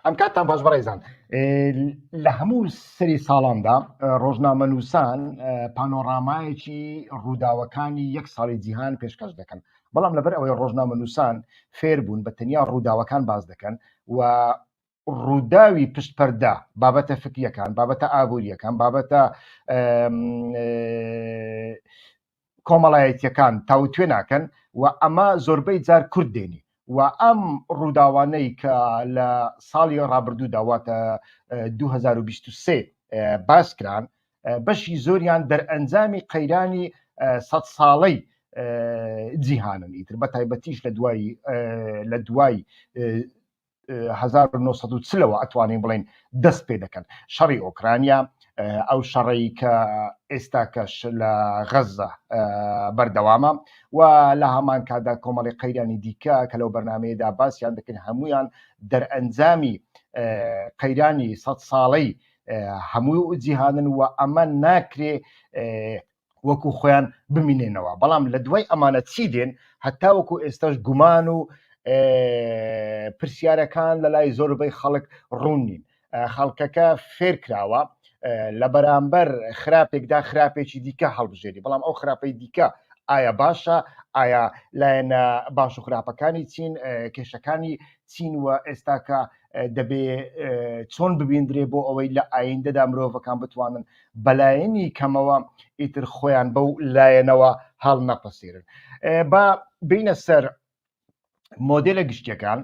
ئەم کاتتان باش بەڕێزان لە هەموو سەری ساڵاندا ڕۆژنامەنووسان پانۆڕامایەکی ڕووداوەکانی یەک ساڵی جیهان پێشکەش دەکەن، بەڵام لەبەر ئەوەی ڕۆژنامەنووسان فێر بوون بە تەنیا ڕووداوەکان باز دەکەن و ڕووداوی پشتپەردە بابەتە فکریەکان، بابەتە ئابوووریەکان، بابەتە کۆمەڵایەتیەکان تاوتوێ ناکەن و ئەمە زۆربەی جار کورد دێنی و ئەم ڕووداوانەی کە لە ساڵی ڕابردوودا واتە 2023 باس کران بەشی زۆریان دەرئەنجامی قەیرانی 100 ساڵەی جیهانن، ئیتر بە تایبەتیش لە دوای 1940ەوە ئەتوانین بڵین دەست پێ دەکەن. شەڕی ئۆکرانیا، ئەو شەڕی کە ئێستا کەش لە غەزە بەردەوامە و لە هەمان کادا کۆمەڵی قەیرانی دیکە کە لەو بەرنامەیەدا باسییان دەکەن هەمویان دەرئەنجامی قەیرانی 100 ساڵەی هەموو جیهانن و ئەمە ناکرێ وەکو خۆیان بمینێنەوە. بەڵام لە دوای ئەمانە چی دێن هەتا وەکو ئێستاش گومان و پرسیارەکان لە لای زۆربەی خەڵک ڕوون نین. خەڵکەکە فێر کراوە لە بەرامبەر خراپێکدا خراپێکی دیکە هەڵبژێری، بەڵام ئەو خراپەی دیکە ئایا باشە، ئایا لایەنە باش و خراپەکانی چین، کێشەکانی چین و ئێستاکە دەبێ چۆن ببیندرێ بۆ ئەوەی لە ئایندەدا مرۆڤەکان بتوانن بەلایەنی کەمەوە ئیتر خۆیان بەو لایەنەوە هەڵ نەپەسیرن. با بینە سەر مۆدێلە گشتیەکان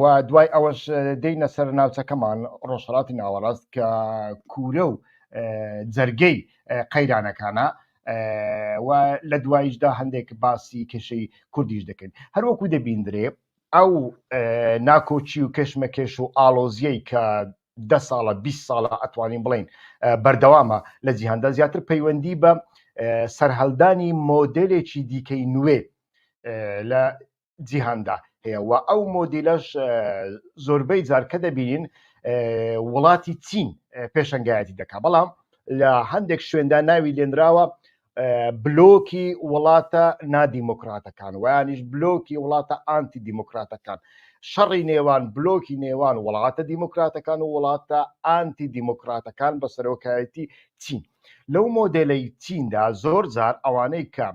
و دوای ئەوەش دەینە سەر ناوچەکەمان ڕۆژهەڵاتی ناوەڕاست کە کوورە و جەرگەی قەیرانەکانە و لە دواییشدا هەندێک باسی کێشەی کوردیش دەکەن. هەروەکو دەبیندرێ ئەو ناکۆچی و کەشمەکێش و ئاڵۆزیەی کە 10 ساڵە 20 ساڵە ئەتوانین بڵین بەردەوامە لە جیهاندا زیاتر پەیوەندی بە سەرهەڵدانی مۆدێلێکی دیکەی نوێ لە جیهاندا هەیە و ئەو مۆدیلەش زۆربەی جارکە دەبینین وڵاتی چین پێشەنگایەتی دەکات، بەڵام لە هەندێک شوێندا ناوی لێنراوە بلۆکی وڵاتە نادیموکراتەکان و یانیش بلۆکی وڵاتە ئانتی دیموکراتەکان، شەڕی نێوان بلۆکی نێوان وڵاتە دیموکراتەکان و وڵاتە ئانتی دیموکراتەکان بە سەرۆکایەتی چین. لەو مۆدێلەی چیندا زۆر جار ئەوانەی کە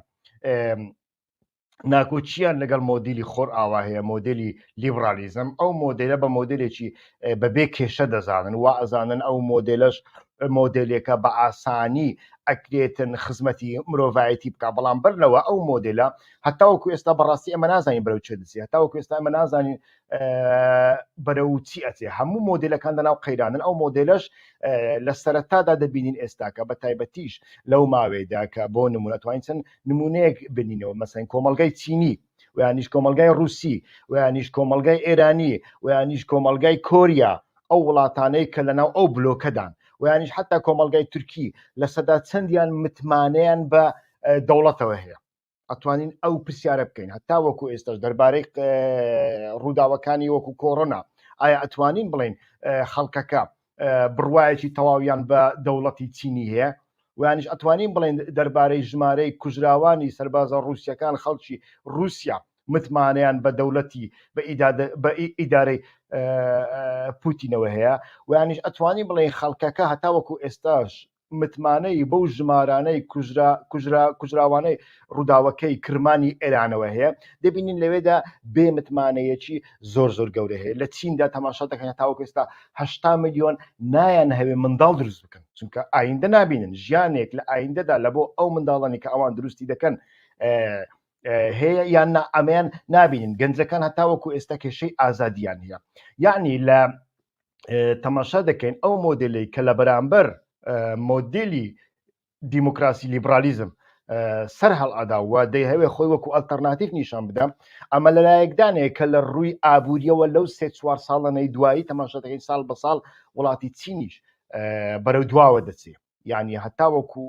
ناکۆچیان لەگەڵ مۆدیلی خۆر ئاوا هەیە، مۆدلی لیبرالیزم، ئەو مۆدلە بە مۆدلێکی بەبێ کێشە دەزانن و ئەزانن ئەو مۆدلەش مۆدلێکە بە ئاسانی ئەکرێتن خزمەتی مرۆڤایەتی بکە، بەڵام بەرنەوە ئەو مۆدلە هەتاوەکو ئێستا بەڕاستی ئەمە نازانین بەرەو چێ دەچێت، هەتاوەکو ئێستا ئەمە نازانین بەرەو چی ئەچێ. هەموو مۆدلەکان لەناو قەیرانن. ئەو مۆدلەش لە سەرەتادا دەبینین ئێستاکە بە تایبەتیش لەو ماوەیەدا کە بۆ نمونە توانین چەند نمونەیەک بنینەوە، مەسەڵەن کۆمەڵگەی چینی و یانیش کۆمەڵگای رووسی و یانیش کۆمەڵگای ئێرانی و یانیش کۆمەڵگای کۆریا، ئەو وڵاتانەی کە لەناو ئەو بلۆکەدان و یانیش حتا کۆمەڵگای تورکی لە سەدا چەندیان متمانەیان بە دەوڵەتەوە هەیە. ئەتوانین ئەو پرسیارە بکەین هەتا وەکو ئێستاش دەربارەی ڕووداوەکانی وەکو کۆڕۆنا ئایا ئەتوانین بڵین خەڵکەکە بڕوایەکی تەواویان بە دەوڵەتی چینی هەیە و یانیش ئەتوانین بڵین دەربارەی ژمارەی کوژراوانی سەربازە رووسیەکان خەڵکی رووسیا متمانەیان بە دەوڵەتی بە ئیدارەی پوتینەوە هەیە و یانیش ئەتوانین بڵین خەڵکەکە هەتا وەکو ئێستاش متمانەی بەو ژمارانەی کوژراوانەی ڕووداوەکەی کرمانی ئێرانەوە هەیە. دەبینین لەوێدا بێ متمانەیەکی زۆر زۆر گەورە هەیە. لە چیندا تەماشا دەکەن هەتا وەکو ئێستا 80 ملیۆن نایان هەوێ منداڵ دروست بکەن، چونکە ئایندە نابینن ژیانێک لە ئایندەدا لە بۆ ئەو منداڵانی کە ئەوان دروستی دەکەن هەیە یان ئەمەیان نابینن. گەنجەکان هەتا وەکو ئێستا کێشەی ئازادیان هەیە. یعنی لە تەماشا دەکەین ئەو مۆدلی کە لە بەرامبەر مۆدلی دیموکراسی لیبرالیزم سەر هەڵئەدا و دەیهەوێ خۆی وەکو ئەلتەرناتیڤ نیشان بدە، ئەمە لەلایەکدانەیە کە لە ڕووی ئابووریەوە لەو 3-4 ساڵانەی دوایی تەماشا دەکەین ساڵ بە ساڵ وڵاتی چینیش بەرەو دواوە دەچێت. یعنی هەتا وەکو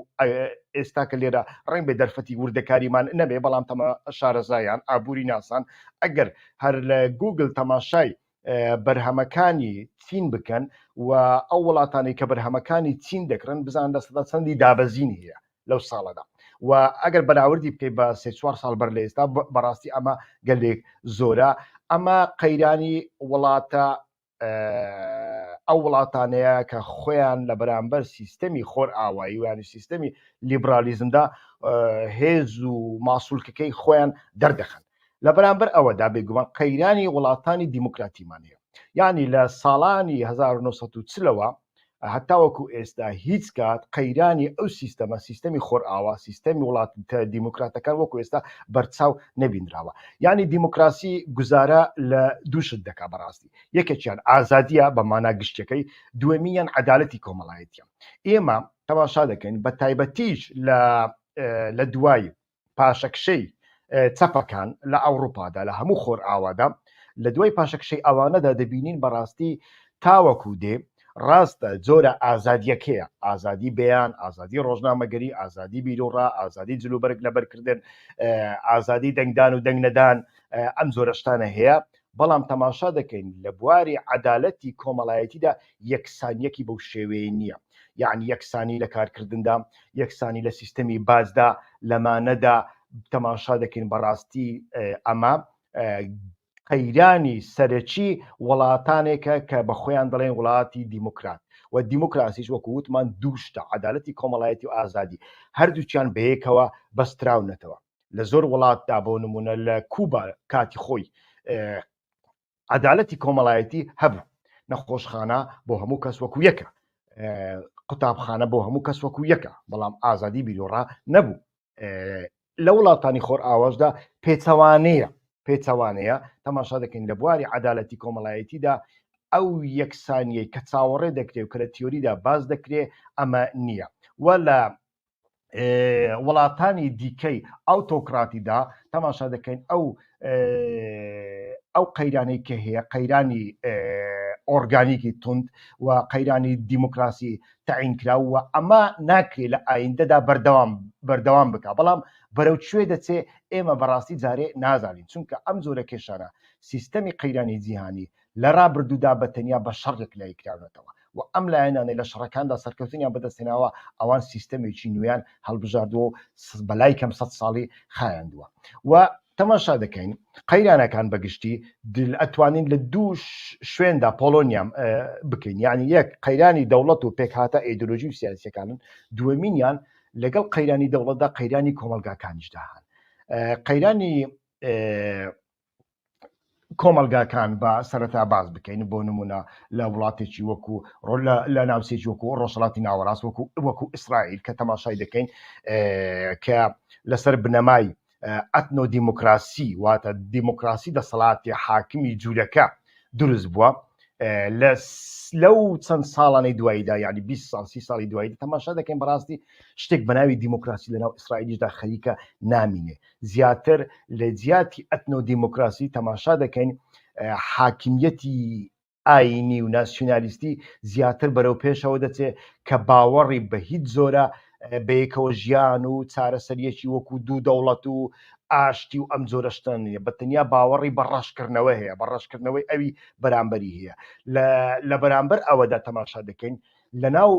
ئێستا کە لێرە ڕێن بێ دەرفەتی وردەکاریمان نەبێ، بەڵام تەمە شارەزایان ئابووری ناسان ئەگەر هەر لە گوگل تەماشای بەرهەمەکانی چین بکەن و ئەو وڵاتانی کە بەرهەمەکانی چین دەکرن بزان لە سەدا چەندی دابەزین هەیە لەو ساڵەدا و ئەگەر بەراوردی بکەیت بە 3-4 ساڵ بەر لە ئێستا بەڕاستی ئەمە گەلێک زۆرە. ئەمە قەیرانی وڵاتە ئەو وڵاتانەیە کە خۆیان لە بەرامبەر سیستەمی خۆر ئاوایی و یانی سیستەمی لیبرالیزمدا هێز و ماسوولکەکەی خۆیان دەردەخەن. لە بەرامبەر ئەوەدا بێگومان قەیرانی وڵاتانی دیموکراتیمانەیە، یعنی لە ساڵانی 1940ەوە هەتاوەکو ئێستا هیچ کات قەیرانی ئەو سیستەمە سیستەمی خۆر ئاوا سیستەمی وڵات دیموکراتەکان وەکو ئێستا بەرچاو نەبینراوە. یعنی دیموکراسی گوزارە لە دووشت دەکا بەڕاستی، یەکێکیان ئازادیە بە مانا گشتەکەی، دووەمیان عەدالەتی کۆمەڵایەتیە. ئێمە تەماشا دەکەین بە تایبەتیش لە دوای پاشەکشەی چەپەکان لە ئەوروپادا لە هەموو خۆر ئاوادا لە دوای پاشەکشەی ئەوانەدا دەبینین بەڕاستی تاوەکو دێ ڕاستە جۆرە ئازادیەکەیە، ئازادی بەیان، ئازادی ڕۆژنامەگەری، ئازادی بیرۆڕا، ئازادی جلوبەرگ لەبەرکردن، ئازادی دەنگدان و دەنگنەدان، ئەم زۆرەشتانە هەیە. بەڵام تەماشا دەکەین لە بواری عەدالەتی کۆمەڵایەتیدا یەکسانیەکی بەو شێوەیە نییە، یعنی یەکسانی لە کارکردندا، یەکسانی لە سیستەمی بازدا، لەمانەدا تەماشا دەکەین بەڕاستی ئەمە قەیرانی سەرەکی وڵاتانێکە کە بە خۆیان دەڵێن وڵاتی دیموکرات و دیموکراسیش وەکو وتمان دووشتە عەدالەتی کۆمەڵایەتی و ئازادی هەردووچیان بەیەکەوە بەستراونەتەوە. لە زۆر وڵاتدا بۆ نمونە لە کوبا کاتی خۆی عەدالەتی کۆمەڵایەتی هەبوو، نەخۆشخانە بۆ هەموو کەس وەکو یەکە، قوتابخانە بۆ هەموو کەس وەکو یەکە، بەڵام ئازادی بیرۆڕا نەبوو. لە وڵاتانی خۆر ئاواشدا پێچەوانەیە تەماشا دەکەین لە بواری عەدالەتی کۆمەڵایەتیدا ئەو یەکسانیەی کە چاوەڕێ دەکرێت و کە لە تیۆریدا باز دەکرێت ئەمە نییە. و لە وڵاتانی دیکەی ئەوتۆکراتیدا تەماشا دەکەین ئەو قەیرانەی کە هەیە قەیرانی ئۆرگانیکی تند و قەیرانی دیموکراسی تەعینکراوە، ئەمە ناکرێت لە ئایندەدا بەردەوام بکە. بەڵام بەرەو کوێ دەچێ ئێمە بەڕاستی جارێ نازانین، چونکە ئەم زۆرە کێشانە سیستەمی قەیرانی جیهانی لە ڕابردوودا بەتەنیا بە شەڕێک لایکراونەتەوە و ئەم لایەنانەی لە شەڕەکاندا سەرکەوتنیان بەدەستێناوە ئەوان سیستەمێکی نوێیان هەڵبژاردووە و بەلای کەم 100 ساڵی خایاندووە. و تەماشا دەکەین قەیرانەکان بەگشتی ئەتوانین لە دوو شوێندا پۆلۆنیام بکەین، یعنی یەک قەیرانی دەوڵەت و پێکهاتە ئیدۆلۆژی و سیاسیەکانن، دووەمینیان لەگەڵ قەیرانی دەوڵەتدا قەیرانی کۆمەلگاکانیشدا هەن. قەیرانی کۆمەلگاکان بە سەرەتا باز بکەین، بۆ نمونە لە وڵاتێکی وەکو لە ناوچێکی وەکو ڕۆژهەڵاتی ناوەڕاست وەکو ئیسرائیل کە تەماشای دەکەین کە لەسەر بنەمای ئەتنۆ دیموکراسی واتە دیموکراسی دەسەڵاتی حاکمی جوولەکە دروست بووە. لەو چەند ساڵانەی دواییدا یعنی 20 ساڵ 30 ساڵی دواییدا تەماشا دەکەین بەڕاستی شتێک بەناوی دیموکراسی لەناو ئیسرائیلیشدا خەریکە نامینێ. زیاتر لە جیاتی ئەتنۆ دیموکراسی تەماشا دەکەین حاکمیەتی ئاینی و ناسیۆنالیستی زیاتر بەرەو پێشەوە دەچێت کە باوەڕی بە هیچ زۆرە بەیەکەوە ژیان و چارەسەریەکی وەکو دوو دەوڵەت و ئاشتی و ئەم جۆرەشتان نیە، بەتەنیا باوەڕی بە ڕەشکردنەوە هەیە، بە ڕەشکردنەوەی ئەوی بەرامبەری هەیە. لە بەرامبەر ئەوەدا تەماشا دەکەین لە ناو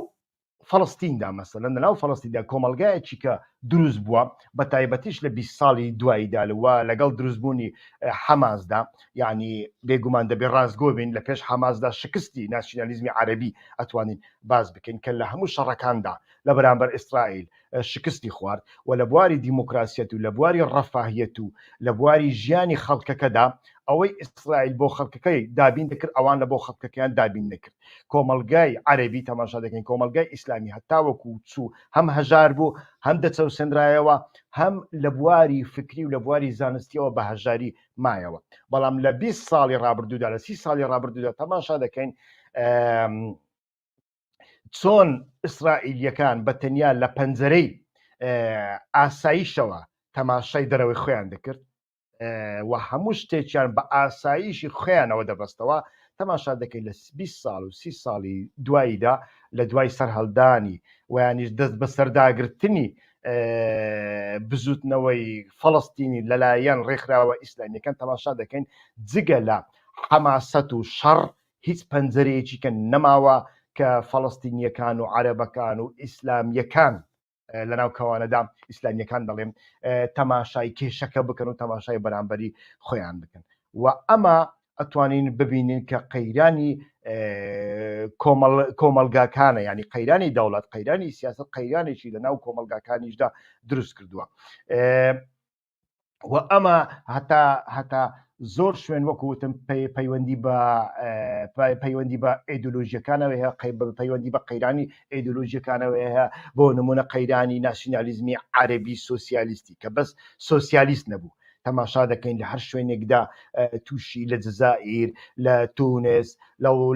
فەڵەستیندا مەسەلەن لە ناو فەڵەستیندا کۆمەلگایەکی کە دروست بووە بە تایبەتیش لە 20 ساڵی دواییدا لەوە لەگەڵ دروستبوونی حەماسدا، یعنی بێگومان دەبێت ڕاستگۆ بین لە پێش حەماسدا شکستی ناسیۆنالیزمی عەرەبی ئەتوانین باز بکەین کە لە هەموو شەڕەکاندا لە بەرامبەر ئیسرائیل شکستی خوارد و لە بواری دیموکراسیەت و لە بواری ڕەفاهیەت و لە بواری ژیانی خەڵکەکەدا ئەوەی ئیسرائیل بۆ خەڵکەکەی دابین دەکرد ئەوان لە بۆ خەڵکەکەیان دابین نەکرد. کۆمەلگای عەرەبی تەماشا دەکەین کۆمەلگای ئیسلامی هەتاوەکو چوو هەم هەژار بوو هەم دەچەوسێنرایەوە هەم لە بواری فکری و لە بواری زانستیەوە بە هەژاری مایەوە. بەڵام لە 20 ساڵی ڕابردوودا لە 30 ساڵی ڕابردوودا تەماشا دەکەین چۆن ئیسرائیلیەکان بەتەنیا لە پەنجەرەی ئاساییشەوە تەماشای دەرەوەی خۆیان دەکرد و هەموو شتێکیان بە ئاساییشی خۆیانەوە دەبەستەوە. تەماشا دەکەین لە 20 ساڵ و 30 ساڵی دواییدا لە دوای سەرهەڵدانی ویانیش دەست بە سەرداگرتنی بزوتنەوەی فەڵەستینی لەلایەن ڕێکخراوە ئیسلامیەکان تەماشا دەکەین جگە لە حەماسەت و شەڕ هیچ پەنجەرەیەکی کە نەماوە کە فەڵەستینیەکان و عەرەبەکان و ئیسلامیەکان لەناو کەوانەدا ئیسلامیەکان دەڵێم تەماشای کێشەکە بکەن و تەماشای بەرامبەری خۆیان بکەن. و ئەمە ئەتوانین ببینین کە قەیرانی کۆمەلگاکانە ینی قەیرانی دەوڵەت قەیرانی سیاست قەیرانێکی لە ناو کۆمەلگاکانیشدا دروست کردووە و ئەمە هەتا زۆر شوێن وەکوتم پەیوەندی بە ئیدۆلۆژیەکانەوە هەیە پەیوەندی بە قەیرانی ئیدۆلۆژیەکانەوە هەیە بۆ نمونە قەیرانی ناسیۆنالیزمی عەرەبی سۆسیالیستی کە بەس سۆسیالیست نەبوو تەماشا دەکەین لە هەر شوێنێکدا تووشی لە جزائیر لە تونس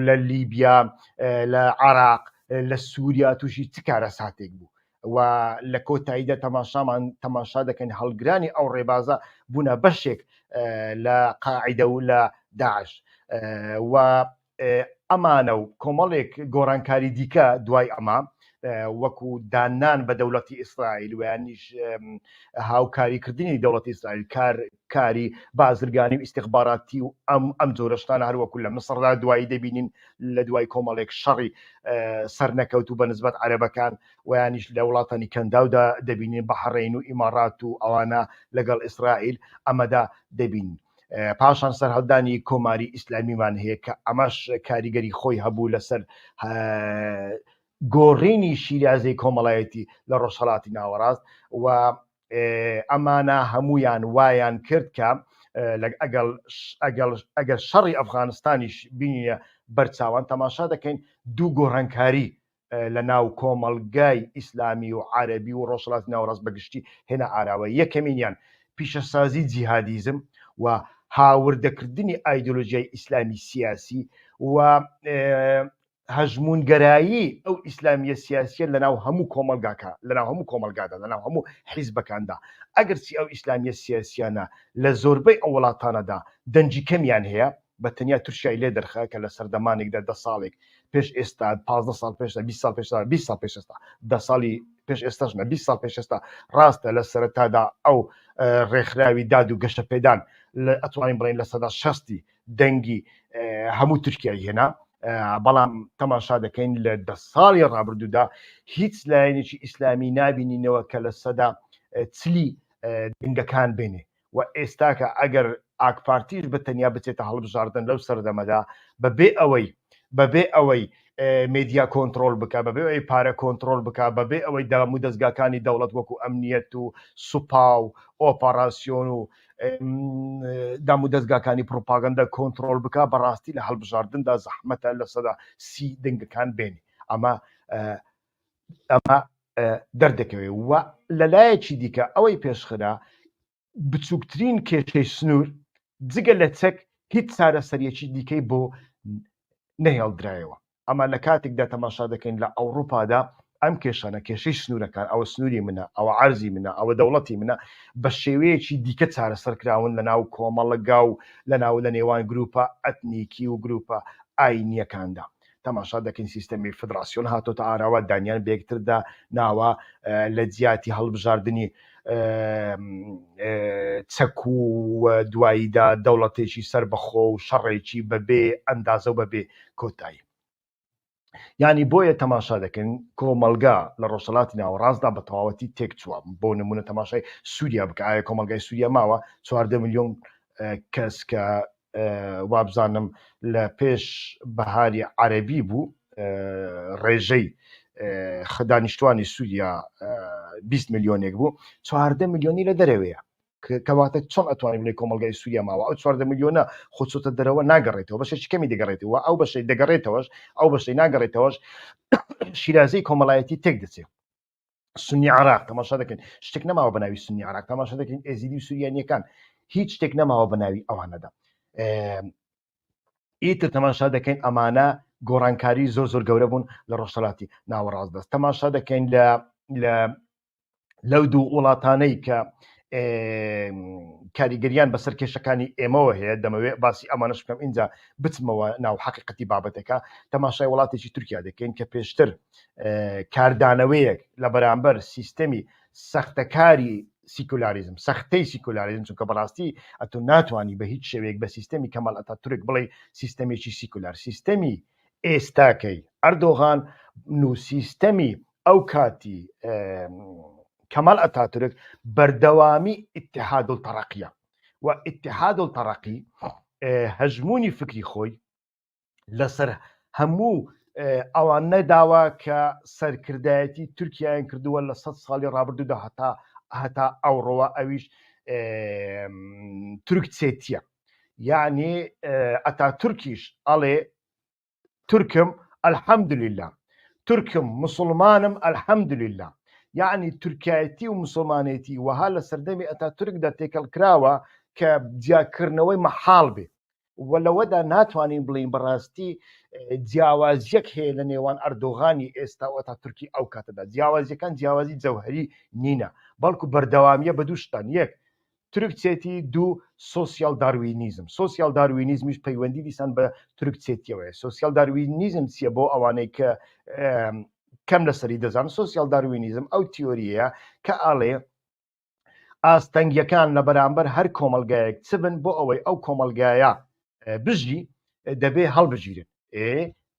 لە لیبیا لە عێراق لە سووریا تووشی چ کارە ساتێک بوو و لە کۆتاییدا تەماشا دەکەین هەڵگرانی ئەو ڕێبازە بوونە بەشێک لە قاعیدە و لە داعش و ئەمانە و کۆمەڵێک گۆڕانکاری دیکە دوای ئەمە وەکو دانان بە دەوڵەتی ئیسرائیل ویانیش هاوکاریکردنی دەوڵەتی ئیسرائیل کاری بازرگانی و ئیستیخباراتی و ئەم جۆرەشتانە هەروەکو لە مسڕدا دوایی دەبینین لە دوای کۆمەڵێک شەڕی سەرنەکەوت و بەنسبەت عەرەبەکان ویانیش لە وڵاتانی کەنداودا دەبینین بەحڕین و ئیمارات و ئەوانە لەگەڵ ئیسرائیل ئەمەدا دەبینین پاشان سەرهەڵدانی کۆماری ئیسلامیمان هەیە کە ئەمەش کاریگەری خۆی هەبوو لەسەر گۆڕینی شیرازەی کۆمەڵایەتی لە ڕۆژهەڵاتی ناوەڕاست و ئەمانە هەمویان وایان کرد کە ئەگەر شەڕی ئەفغانستانیش بینیە بەرچاوان تەماشا دەکەین دوو گۆڕانکاری لە ناو کۆمەلگای ئیسلامی و عەرەبی و ڕۆژهەڵاتی ناوەڕاست بەگشتی هێنا ئاراوە یەکەمینیان پیشەسازی جیهادیزم و هاوردەکردنی ئایدۆلۆژیای ئیسلامی سیاسی و هەژمونگەرایی ئەو ئیسلامیە سیاسیە لەناو هەموو کۆمەلگادا لەناو هەموو حیزبەکاندا ئەگەرچی ئەو ئیسلامیە سیاسیانە لە زۆربەی ئەو وڵاتانەدا دەنجی کەمیان هەیە بە تەنیا تووشای لێ دەرخە کە لە سەردەمانێکدا 10 ساڵێک پێش ئێستا 15 ساڵ پێشدا 20 ساڵ پێشدا 20 ساڵ پێش ئێستا 10 ساڵی پێش ئێستاش نە 20 ساڵ پێش ئێستا ڕاستە لە سەرەتادا ئەو ڕێکخراوی داد و گەشە پێدان ئەتوانین بڵین لە سەدا 60 دەنگی هەموو تورکیای هێنا بەڵام تەماشا دەکەین لە 10 ساڵی ڕابردوودا هیچ لایەنێکی ئیسلامی نابینینەوە کە لە سەدا چلی دەنگەکان بێنێ و ئێستاکە ئەگەر ئاکپارتیش بە تەنیا بچێتە هەڵبژاردن لەو سەردەمەدا بەبێ ئەوەی مێدیا کۆنتترۆل بکە بەبێ ئەوەی پارە کۆنتترۆل بکە بەبێ ئەوەی دامو دەستگاکانی دەوڵەت وەکو ئەمنیەت و سوپا و ئۆپاراسیۆن و دامو دەستگاکانی پرۆپاگەندە کۆنتترۆل بکە بەڕاستی لە هەڵبژاردندا زەحمەتە لە سەدا 30 دەنگەکان بێنی ئەمە دەردەکەوێت و لەلایەکی دیکە ئەوەی پێشخرا بچووکترین کێشەی سنوور جگە لە چەک هیچ چارەسەریەکی دیکەی بۆ نەهێڵدرایەوە ئەمە لە کاتێکدا تەماشا دەکەین لە ئەوروپادا ئەم کێشانە کێشەی سنوورەکان ئەوە سنووری منە ئەوە عەرزی منە ئەوە دەوڵەتی منە بە شێوەیەکی دیکە چارەسەرکراون لە ناو کۆمەڵگا و لە نێوان گروپە ئەتنیکی و گروپە ئاینیەکاندا تەماشا دەکەین سیستەمی فدراسیۆن هاتۆتە ئاراوە دانیان بەیەکتردا ناوە لە جیاتی هەڵبژاردننی چەک و دواییدا دەوڵەتێکی سربەخۆ و شەڕێکی بەبێ ئەندازە و بەبێ کۆتایی ینی بۆیە تەماشا دەکەن کۆمەلگا لە ڕۆژهەڵاتی ناوەڕاستدا بە تەواوەتی تێک چووە بۆ نمونە تەماشای سووریا بکە ئایا کۆمەلگای سووریا ماوە 4 ملیۆن کەس کە وابزانم لە پێش بەهاری عەرەبی بوو ڕێژەی دانیشتوانی سووریا 20 ملیۆنێک بوو 4 ملیۆنی لە دەرەوەیە کەواتە چۆن ئەتوانین بڵێ کۆمەلگای سووریا ماوە ئەو 4 ملیۆنە خۆچۆتە دەرەوە ناگەڕێتەوە بەشێکی کەمی دەگەڕێتەوە ئەو بەشەی دەگەڕێتەوەش ئەو بەشەی ناگەڕێتەوەش شیرازەی کۆمەڵایەتی تێک دەچێت سنی عێراق تەماشا دەکەین شتێک نەماوە بە ناوی سنی عێراق تەماشا دەکەین ئێزیدی و سوریانیەکان هیچ شتێک نەماوە بە ناوی ئەوانەدا ئیتر تەماشا دەکەین ئەمانە گۆڕانکاری زۆر گەورە بوون لە ڕۆژهەڵاتی ناوەڕاست دەست تەماشا دەکەین لەو دوو وڵاتانەی کە کاریگەریان بەسەر کێشەکانی ئێمەوە هەیە دەمەوێت باسی ئەمانەش بکەم اینجا بچمەوە ناو حەقیقەتی بابەتەکە تەماشای وڵاتێکی تورکیا دەکەین کە پێشتر کاردانەوەیەک لە بەرامبەر سیستەمی سەختەکاری سیکولاریزم سەختەی سیکولاریزم چونکە بەڕاستی ئەتۆ ناتوانانی بە هیچ شێوەیەک بە سیستەمی کەمال ئەتاتورک بڵێ سیستەمێکی سیکولار سیستەمی ئێستاکەی ئەردۆغان و سیستەمی ئەو کاتی کەمال ئەتاتورک بەردەوامی ئیتیحاد التەرەقیە و ئیتیحاد التەرەقی هەژمونی فکری خۆی لەسەر هەموو ئەوان نەداوە کە سەرکردایەتی تورکیایان کردووە لە 100 ساڵی ڕابردوودا هەتا ئەوڕۆوە ئەویش تورکچێتیە. یعنی ئەتا تورکیش ئەڵێ تورکم الحەمدولله، تورکم مسلمانم الحەمدولله. یعنی تورکایەتی و مسلمانێتی وەها لە سەردەمی ئەتا تورکدا تێکەڵکراوە کە جیاکردنەوەی مەحاڵ بێ، وەلەوەدا ناتوانین بڵین بەڕاستی جیاوازیەک هەیە لە نێوان ئەردۆغانی ئێستا و ئەتا تورکی ئەو کاتەدا. جیاوازیەکان جیاوازی جەوهری نینە، بەڵکو بەردەوامیە بە دوو شتان: یەک تورکچێتی، دوو سۆسیال داروینیزم. سۆسیال داروینیزمیش پەیوەندی دیسان بە تورکچێتیەوەیە. سۆسیال داروینیزم چییە بۆ ئەوانەی کە کەم لەسەری دەزانن؟ سۆسیال داروینیزم ئەو تیۆریەیە کە ئاڵێ ئاستەنگیەکان لە بەرامبەر هەر کۆمەلگایەک چ بن بۆ ئەوەی ئەو کۆمەلگایە بژی دەبێ هەڵبژیرن.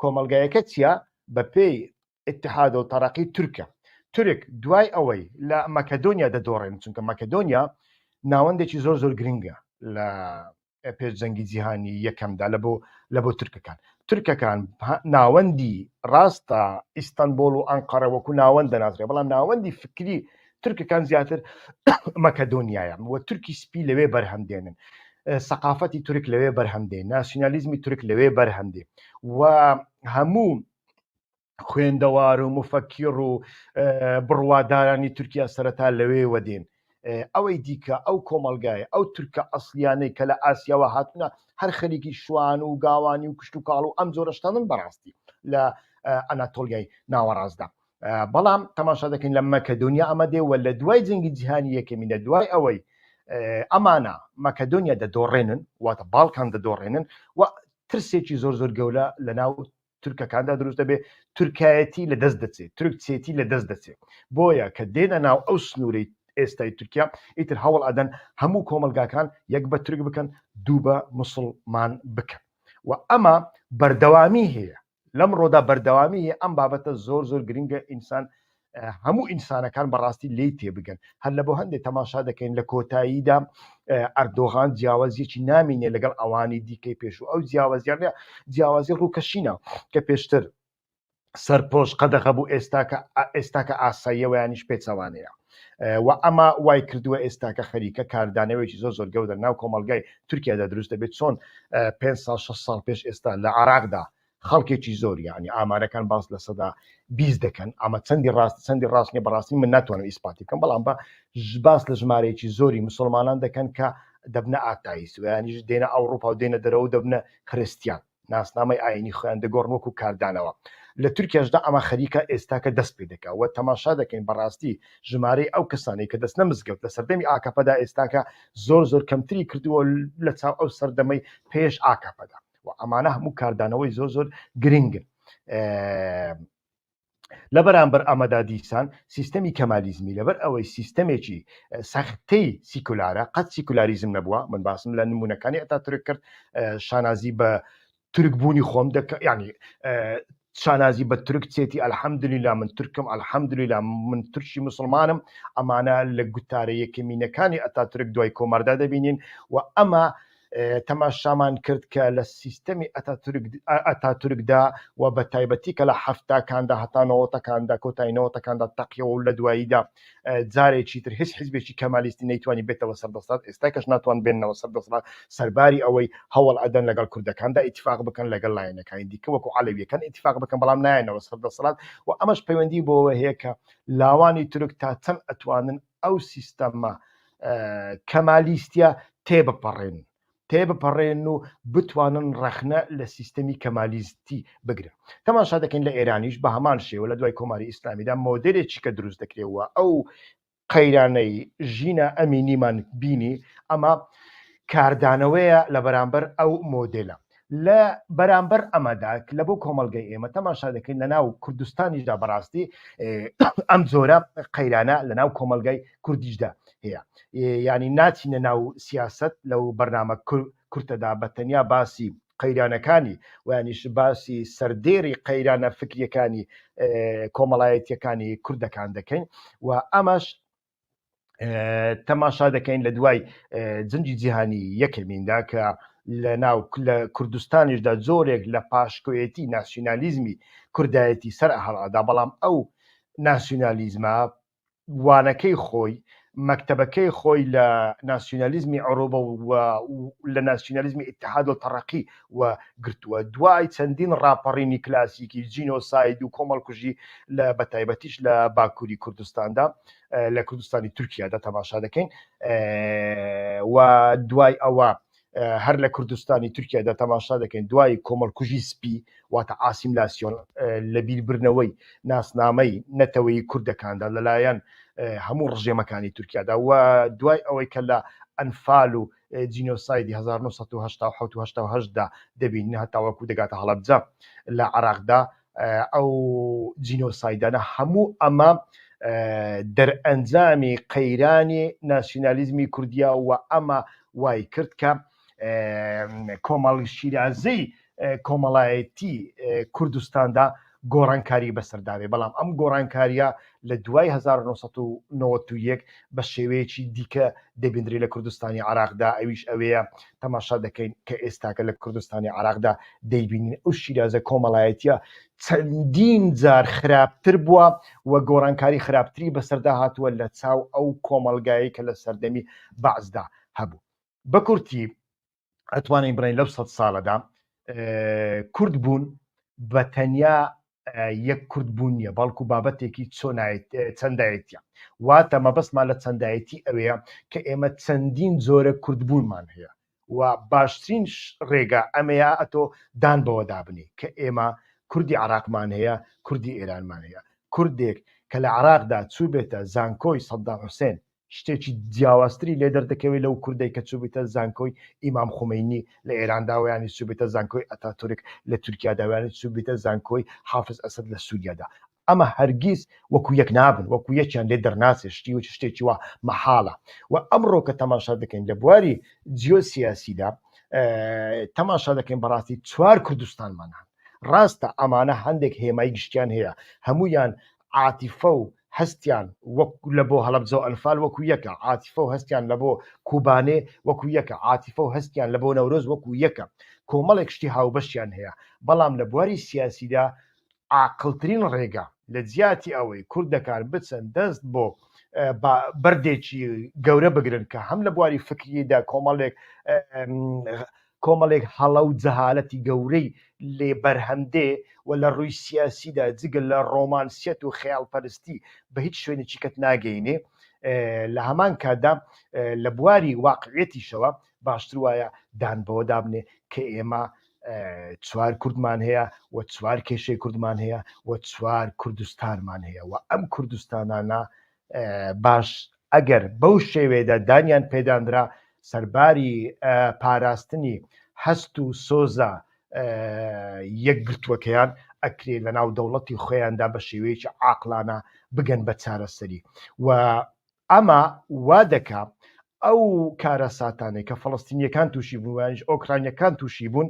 کۆمەلگایەکە چییە؟ بە پێی ئیتحاد و تەرەقی تورکە. تورک دوای ئەوەی لە مەکەدۆنیا دەدۆڕێن، چونکە مەکەدۆنیا ناوەندێکی زۆر زۆر گرنگە لە پێشجەنگی جیهانی یەکەمدا لە بۆ تورکەکان. تورکەکان ناوەندی ڕاستە ئیستانبول و ئەنقەرە وەکو ناوەند دەناسرێ، بەڵام ناوەندی فکری تورکەکان زیاتر مەکەدۆنیایە و تورکی سپی لەوێ بەرهەمدێنن. سەقافەتی تورک لەوێ بەرهەمدێن، ناسیۆنالیزمی تورک لەوێ بەرهەمدێ و هەموو خوێندەوار و مفەکر و بڕوادارانی تورکیا سەرەتا لەوێ وەدێن. ئەوەی دیکە ئەو کۆمەلگایە ئەو تورکە ئەسلیانەی کە لە ئاسیاوە هاتوونە هەر خەریکی شوان و گاوانی و کشت و کاڵ و ئەم جۆرەشتانن بەڕاستی لە ئەناتۆلیای ناوەڕاستدا. بەڵام تەماشا دەکەین لە مەکەدۆنیا ئەمە دێ و لە دوای جەنگی جیهانی یەکەمینە دوای ئەوەی ئەمانە مەکەدۆنیا دەدۆڕێنن، واتە باڵکان دەدۆڕێنن و ترسێکی زۆر زۆر گەورە لە ناو تورکەکاندا دروست دەبێ، تورکایەتی لە دەست دەچێت، تورکچێتی لە دەست دەچێت. بۆیە کە دێنە ناو ئەو سنوورەی ئێستای تورکیا ئیتر هەوڵ ئەدەن هەموو کۆمەلگاکان یەک بە تورک بکەن، دوو بە مسلمان بکەن و ئەمە بەردەوامی هەیە. لەم ڕۆدا بەردەوامی هەیە. ئەم بابەتە زۆر زۆر گرنگە ئینسان هەموو ئینسانەکان بەڕاستی لی تێبگەن. هەر لە بۆ هەندێک تەماشا دەکەین لە کۆتاییدا ئەردۆغان جیاوازیەکی نامینێ لەگەڵ ئەوانی دیکەی پێش و ئەو جیاوازیانە جیاوازی ڕووکەشینە کە پێشتر سەرپۆش قەدەغە بوو ئێستاکە ئاساییەوە یانیش پێچەوانەیە و ئەمە وای کردووە ئێستاکە خەریکە کاردانەوەیکی زۆر زۆر گەورە ناو کۆمەلگای تورکیادا دروست دەبێت. چۆن 5 ساڵ 6 ساڵ پێش ئێستا لە عێراقدا خەڵکێکی زۆر یعنی ئامارەکان باس لە سەدا 20 دەکەن. ئەمە چەندی ڕاستنی بەڕاستی من ناتوانم ئیسپاتی بکەم، بەڵام باس لە ژمارەیەکی زۆری مسلمانان دەکەن کە دەبنە ئاتایست و یانیش دێنە ئەوروپا و دێنە دەرەوە دەبنە خریستیان، ناسنامەی ئاینی خۆیان دەگۆڕن وەکو کاردانەوە. لە تورکیاشدا ئەمە خەریکە ئێستاکە دەست پێ دەکات و تەماشا دەکەین بەڕاستی ژمارەی ئەو کەسانی کە دەستنە مزگەوت لە سەردەمی ئاکاپەدا ئێستاکە زۆر زۆر کەمتری کردووە لە چاو ئەو سەردەمەی پێش ئاکاپەدا و ئەمانە هەموو کاردانەوەی زۆر زۆر گرنگن. لە بەرامبەر ئەمەدا دیسان سیستەمی کەمالیزمی لەبەر ئەوەی سیستەمێکی سەختەی سیکولارە، قەت سیکولاریزم نەبووە. من باسم لە نمونونەکانی ئەتا تورک کرد، شانازی بە تورکبوونی خۆم دەکە، ینی شانازی بە تورکچێتی ئەلحەمدولله من تورکم، ئەلحەمدولله من تورکی مسلمانم. ئەمانە لە گوتارە یەکەمینەکانی ئەتا تورک دوای کۆمەردا دەبینین و ئەمە تەماشامان کرد کە لە سیستەمی ئەتا تورکدا و بە تایبەتی کە لە هەفتاکاندا هەتا نەوەتەکاندا کۆتای نەوەتەکاندا تەقیەوە و لە دواییدا جارێکی تر هیچ حیزبێکی کەمالیستی نەیتوانی بێتەوە سەردەسەڵات، ئێستا کەش ناتوان بێنەوە سەردەسەڵات سەرباری ئەوەی هەوڵ ئەدەن لەگەڵ کوردەکاندا ئیتیفاق بکەن، لەگەڵ لایەنەکانی دیکە وەکو عەلەویەکان ئیتیفاق بکەن، بەڵام نایەنەوە سەردەسەڵات و ئەمەش پەیوەندی بۆەوە هەیە کە لاوانی تورک تا چەند ئەتوانن ئەو سیستەمە کەمالیستیە تێبپەڕێن و بتوانن ڕەخنە لە سیستەمی کەمالیستی بگرن. تەماشا دەکەین لە ئێرانیش بە هەمان شێوە لە دوای کۆماری ئیسلامیدا مۆدێلێکی کە دروست دەکرێتەوە ئەو قەیرانەی ژینە ئەمینیمان بینی، ئەمە کاردانەوەیە لە بەرامبەر ئەو مۆدێلە. لە بەرامبەر ئەمەدا لە بۆ کۆمەلگای ئێمە تەماشا دەکەین لە ناو کوردستانیشدا بەڕاستی ئەم جۆرە قەیرانە لە ناو کۆمەلگای کوردیشدا هەیە. ینی ناچینە ناو سیاست لەو بەرنامە کورتەدا بە تەنیا باسی قەیرانەکانی و یانیش باسی سەردێری قەیرانە فکریەکانی کۆمەڵایەتیەکانی کوردەکان دەکەین و ئەمەش تەماشا دەکەین لە دوای جەنگی جیهانی یەکەمیندا کە لە کوردستانیشدا زۆرێک لە پاشکۆیەتی ناسیۆنالیزمی کوردایەتی سەر هەڵادا، بەڵام ئەو ناسیۆنالیزمە وانەکەی خۆی مەکتەبەکەی خۆی لە ناسیۆنالیزمی ئەوروپا و لە ناسیۆنالیزمی ئیتحاد و تەڕەقی و گرتووە. دوای چەندین ڕاپەڕینی کلاسیکی جینۆساید و کۆمەڵکوژی لە بەتایبەتیش لە باکووری کوردستاندا لە کوردستانی تورکیادا تەماشا دەکەین و دوای ئەوە هەر لە کوردستانی تورکیادا تەماشا دەکەین دوای کۆمەڵکوژی سپی واتە ئاسیملاسیۆن لە بیربرنەوەی ناسنامەی نەتەوەی کوردەکاندا لەلایەن هەموو ڕژێمەکانی تورکیادا و دوای ئەوەی کە لە ئەنفال و جینۆسایدی 1970 دەبین هەتاوەکو دەگاتە هەڵەبجە لە عێراقدا ئەو جینۆسایدانە هەموو ئەمە دەرئەنجامی قەیرانی ناسیۆنالیزمی کوردیا و ئەمە وای کرد کە کۆمەڵی شیرازەی کۆمەڵایەتی کوردستاندا گۆڕانکاری بەسەرداوێ، بەڵام ئەم گۆڕانکاریە لە دوای 1991 بە شێوەیەکی دیکە دەبێنرێت لە کوردستانی عێراقدا. ئەویش ئەوەیە تەماشا دەکەین کە ئێستاکە لە کوردستانی عێراقدا دەیبینین ئەو شیرازە کۆمەڵایەتیە چەندین جار خراپتر بووە و گۆڕانکاری خراپتری بەسەردا هاتووە لە چاو ئەو کۆمەلگایی کە لە سەردەمی بەعزدا هەبوو. بە کورتی ئەتوانین بڕین لەو 100 ساڵەدا کورد بوون بە تەنیا یەک کورد بوون نییە، بەڵکو بابەتێکی چەندایەتیە. واتە مەبەستمان لە چەندایەتی ئەوەیە کە ئێمە چەندین جۆرە کوردبوونمان هەیە و باشترین ڕێگا ئەمەیە ئەتۆ دان بەوە دابنی کە ئێمە کوردی عێراقمان هەیە، کوردی ئێرانمان هەیە. کوردێک کە لە عێراقدا چوو بێتە زانکۆی سەدام حوسێن شتێکی جیاوازتری لێ دەردەکەوێت لەو کوردەی کە چوو بێتە زانکۆی ئیمام خومەینی لە ئێراندا، چوو بێتە زانکۆی ئەتاتورک لە تورکیادا، چوو بێتە زانکۆی حافز ئەسەد لە سووریادا. ئەمە هەرگیز وەکو یەک نابن، وەکو یەکیان لێ دەرناچێت، شتێکی وا مەحاڵە. و ئەمڕۆ کە تەماشا دەکەین لە بواری جیۆسیاسیدا تەماشا دەکەین بەڕاستی 4 کوردستانمان هەن. ڕاستە ئەمانە هەندێک هێمای گشتیان هەیە، هەمویان عاتیفە و هەستیان لە بۆ هەڵەبجە و ئەنفال وەکو یەکە، عاتیفە و هەستیان لە بۆ کوبانێ وەکو یەکە، عاتیفە و هەستیان لە بۆ نەورۆز وەکو یەکە، کۆمەڵێک شتی هاوبەشیان هەیە. بەڵام لە بواری سیاسیدا عاقڵترین ڕێگا لە جیاتی ئەوەی کوردەکان بچن دەست بۆ بەردێکی گەورە بگرن کە هەم لە بواری فکریدا کۆمەڵێک هەڵە و جەهالەتی گەورەی لێ بەرهەمدێ و لە ڕووی سیاسیدا جگە لە ڕۆمانسیەت و خەیاڵپەرستی بە هیچ شوێنێکی کەت ناگەینێ. لە هەمان کاتدا لە بواری واقعیەتیشەوە باشتر وایە دان بەوە دابنێ کە ئێمە 4 کوردمان هەیە و 4 کێشەی کوردمان هەیە و 4 کوردستانمان هەیە و ئەم کوردستانانە باش ئەگەر بەو شێوێدا دانیان پێدانرا سەرباری پاراستنی هەست و سۆزە یەکگرتووەکەیان ئەکرێت لە ناو دەوڵەتی خۆیاندا بە شێوەیەکی عاقلانە بگەن بە چارەسەری. و ئەمە وا دەکا ئەو کارە ساتانەی کە فەڵەستینیەکان تووشی بوون، ئۆکرانیەکان تووشی بوون،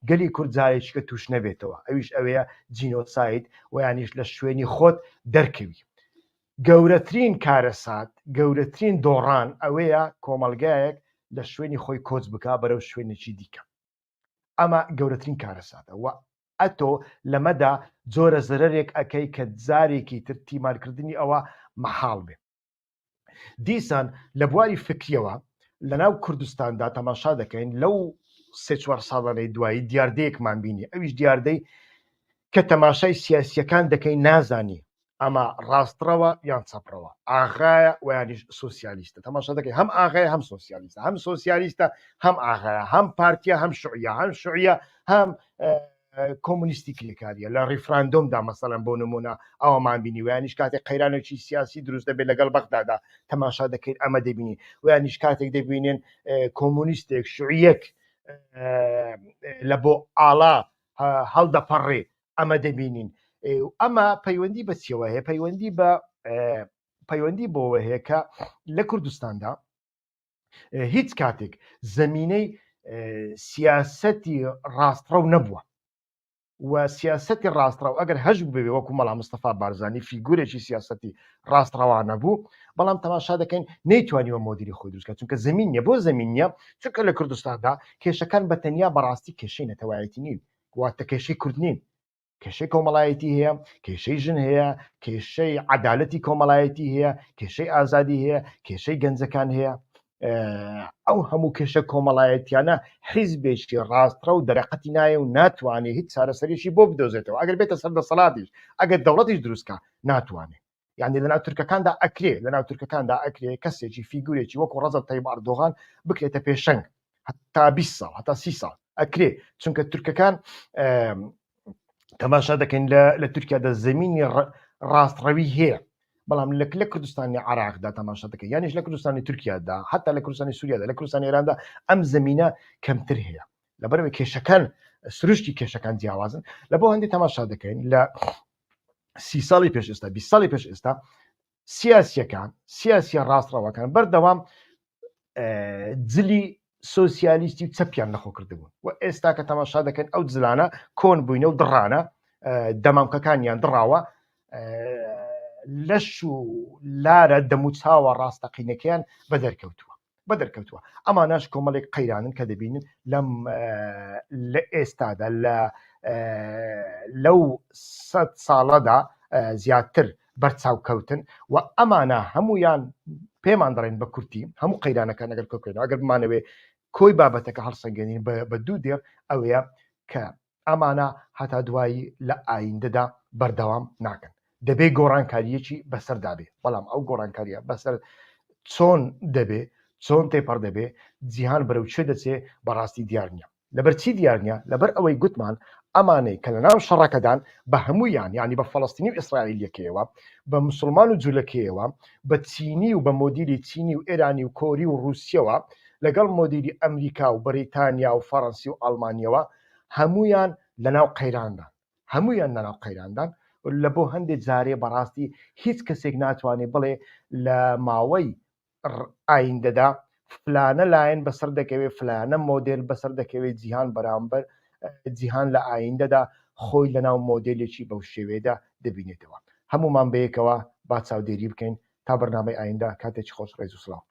گەلی کورد جارێکیکە توش نەبێتەوە. ئەویش ئەوەیە جینۆساید و یانیش لە شوێنی خۆت دەرکەوی. گەورەترین کارەسات، گەورەترین دۆڕان ئەوەیە کۆمەلگایەک لە شوێنی خۆی کۆچ بکا بەرەو شوێنێکی دیکە. ئەمە گەورەترین کارەساتە و ئەتۆ لەمەدا جۆرە زەرەرێک ئەەکەی کە جارێکی تر تیمارکردنی ئەوە مەحاڵ بێ. دیسان لە بواری فکریەوە لە ناو کوردستاندا تەماشا دەکەین لەو 3-4 ساڵانەی دوایی دیاردەیەکمان بینی، ئەویش دیاردەی کە تەماشای سیاسیەکان دەکەین نازانی ئەمە ڕاستڕەوە یان چەپڕەوە، ئاغایە و یانیش سۆسیالیستە. تەماشا دەکەین هەم ئاغایە هەم سۆسیالیستە، هەم سۆسیالیستە هەم ئاغایە، هەم پارتیە هەم شوعیە هەم کۆمونیستی کرێکاریە. لە ڕیفراندۆمدا مەسەڵەن بۆ نمونە ئەوەمان بینی، ویانیش کاتێک قەیرانێکی سیاسی دروست دەبێت لەگەڵ بەغدادا تەماشا دەکەین ئەمە دەبینی، ویانیش کاتێک دەبینێن کۆمونیستێک شوعیەک لە بۆ ئاڵا هەڵدەپەڕێ ئەمە دەبینین. ئەمە پەیوەندی بە چیەوە هەیە؟ پەیوەندی بۆەوە هەیە کە لە کوردستاندا هیچ کاتێک زەمینەی سیاسەتی ڕاستڕەو نەبووە و سیاسەتی ڕاستڕاو ئەگەر هەش ببێ وەکو مەڵام مستەفا بارزانانی فیگورێکی سیاسەتی ڕاستڕەوانە بوو، بەڵام تەماشا دەکەین نەیتوانیوە مۆدیری خۆی دروستکە، چونکە زمین نیە. بۆ زمین نیە چونکە لە کوردستاندا کێشەکان بەتەنیا بەڕاستی کێشەی نەتەوایەتی نین، واتە کێشەی کورد نین، کێشەی کۆمەڵایەتی هەیە، کێشەی ژن هەیە، کێشەی عەدالەتی کۆمەڵایەتی هەیە، کێشەی ئازادی هەیە، کێشەی گەنجەکان هەیە. ئەو هەموو کێشە کۆمەڵایەتیانە حیزبێکی ڕاستڕە و دەرەقەتی نایە و ناتوانێت هیچ چارەسەریشی بۆ بدۆزێتەوە. ئەگەر بێتە سەر دەسەڵاتیش ئەگەر دەوڵەتیش دروستکە ناتوانێت. یعنی لەناو تورکەکاندا ئەکرێ لەناو تورکەکاندا ئەکرێ کەسێکی فیگورێکی وەکو ڕەجەب تەیب ئەردۆغان بکرێتە پێشەنگ هەتا 20 ساڵ هەتا 30 ساڵ ئەکرێ، چونکە تورکەکان تەماشا دەکەین لە تورکیادا زمینی ڕاستڕەوی هەیە، بەڵام لە کوردستانی عراقدا تەماشا دەکەین، یانیش لە کوردستانی تورکیادا، حتا لە کوردستانی سووریادا، لە کوردستانی ئێراندا ئەم زمینە کەمتر هەیە. لەبەرەوەی کێشەکان سروشتی کێشەکان جیاوازن. لە بۆ هەندێک تەماشا دەکەین لە 30 ساڵی پێش ئێستا 20 ساڵی پێش ئێستا سیاسیەکان سیاسی ڕاستڕەوەکان بەردەوام جلی سۆسیالیستی و چەپیان نەخۆ کردبوون و ئێستا کە تەماشا دەکەن ئەو جلانە کۆن بووینە و دڕانە، دەمامکەکانیان دڕاوە، لەش و لارە دەموچاوە ڕاستەقینەکەیان بەدەرکەوتووە. ئەمانەش کۆمەڵێک قەیرانن کە دەبینن لە ئێستادا لەو 100 ساڵەدا زیاتر بەرچاوکەوتن و ئەمانە هەمویان پێمان دەڕێن بە کورتی هەموو قەیرانەکان ئەگەر کۆکرێنەوە ئەگەر بمانەوێ کۆی بابەتەکە هەڵسەنگێنین بە دوو دێر ئەوەیە کە ئەمانە هەتا دوایی لە ئایندەدا بەردەوام ناکەن. دەبێ گۆڕانکاریەکی بەسەردابێ، بەڵام ئەو گۆڕانکاریە بەسەر چۆن دەبێ چۆن تێپەڕ دەبێ جیهان بەرەو چێ دەچێ بەڕاستی دیار نییە. لەبەر چی دیار نییە؟ لەبەر ئەوەی گوتمان ئەمانەی کە لە ناو شەڕەکەدان بە هەمویان، یعنی بە فەڵەستینی و ئیسرائیلەکەیەوە، بە موسڵمان و جوولەکەیەوە، بە چینی و بە مۆدیری چینی و ئێرانی و کۆری و رووسیەوە، لەگەڵ مۆدیری ئەمریکا و بەریتانیا و فەڕەنسی و ئەڵمانیەوە، هەمویان لەناو قەیراندان. لە بۆ هەندێک جارێ بەڕاستی هیچ کەسێک ناتوانێت بڵێ لە ماوەی ئایندەدا فلانە لایەن بەسەر دەکەوێت، فلانە مۆدل بەسەر دەکەوێت، جیهان بەرامبەر جیهان لە ئایندەدا خۆی لەناو مۆدلێکی بەو شێوەیەدا دەبینێتەوە. هەمومان بەیەکەوە با چاودێری بکەین تا بەرنامەی ئایندە. کاتێکی خۆش، ڕێز و سڵاو.